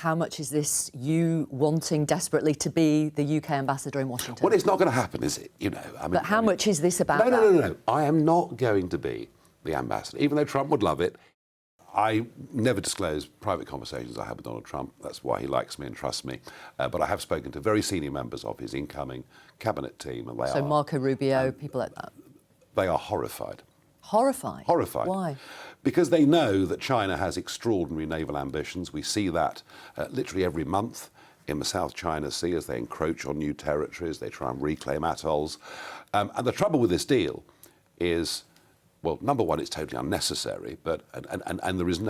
How much is this you wanting desperately to be the UK ambassador in Washington? Well, it's not going to happen, is it? But how much is this about that? No. I am not going to be the ambassador, even though Trump would love it. I never disclose private conversations I have with Donald Trump. That's why he likes me and trusts me. But I have spoken to very senior members of his incoming cabinet team, and So Marco Rubio, people like that. They are horrified. Horrified? Horrified. Why? Because they know that China has extraordinary naval ambitions. We see that literally every month in the South China Sea as they encroach on new territories, they try and reclaim atolls. And the trouble with this deal is, well, number one, it's totally unnecessary, but and there is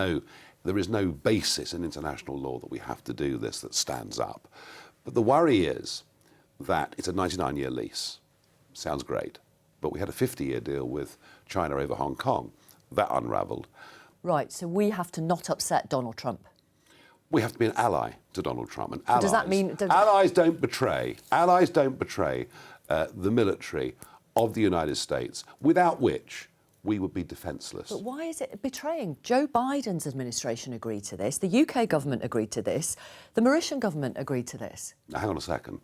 no basis in international law that we have to do this that stands up. But the worry is that it's a 99-year lease. Sounds great. But we had a 50-year deal with China over Hong Kong. That unravelled. Right, so we have to not upset Donald Trump. We have to be an ally to Donald Trump. And does that mean... Allies don't betray the military of the United States, without which we would be defenceless. But why is it betraying? Joe Biden's administration agreed to this. The UK government agreed to this. The Mauritian government agreed to this. Now, hang on a second.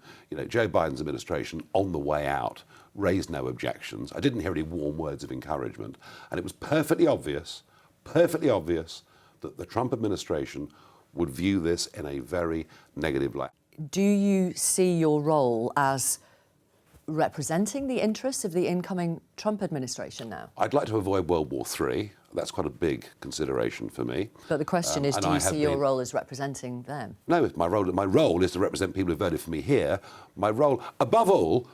Joe Biden's administration, on the way out, raised no objections. I didn't hear any warm words of encouragement. And it was perfectly obvious that the Trump administration would view this in a very negative light. Do you see your role as representing the interests of the incoming Trump administration now? I'd like to avoid World War III. That's quite a big consideration for me. But the question is, do you see your role as representing them? No, my role is to represent people who voted for me here. My role, above all,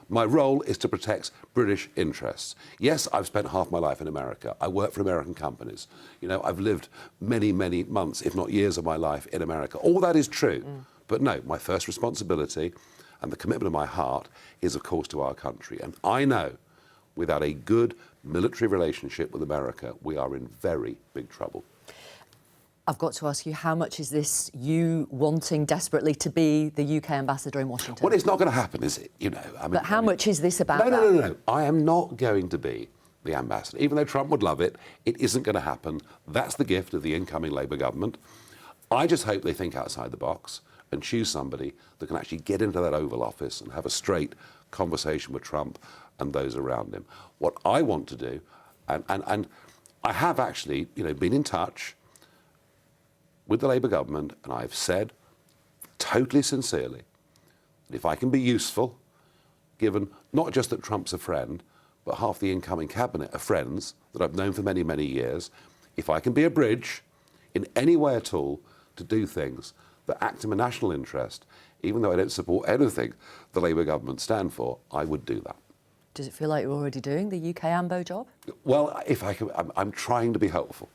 is to protect British interests. Yes, I've spent half my life in America. I work for American companies. I've lived many, many months, if not years of my life in America. All that is true. But no, my first responsibility and the commitment of my heart is, of course, to our country. And I know, without a good military relationship with America, we are in very big trouble. I've got to ask you, how much is this you wanting desperately to be the UK ambassador in Washington? Well, it's not going to happen, is it? But how much is this about that? No. I am not going to be the ambassador. Even though Trump would love it, it isn't going to happen. That's the gift of the incoming Labour government. I just hope they think outside the box and choose somebody that can actually get into that Oval Office and have a straight conversation with Trump and those around him. What I want to do, and I have actually, been in touch with the Labour government, and I've said, totally sincerely, that if I can be useful, given not just that Trump's a friend, but half the incoming cabinet are friends that I've known for many, many years, if I can be a bridge in any way at all to do things that act in the national interest, even though I don't support anything the Labour government stand for, I would do that. Does it feel like you're already doing the UK AMBO job? Well, if I can, I'm trying to be helpful.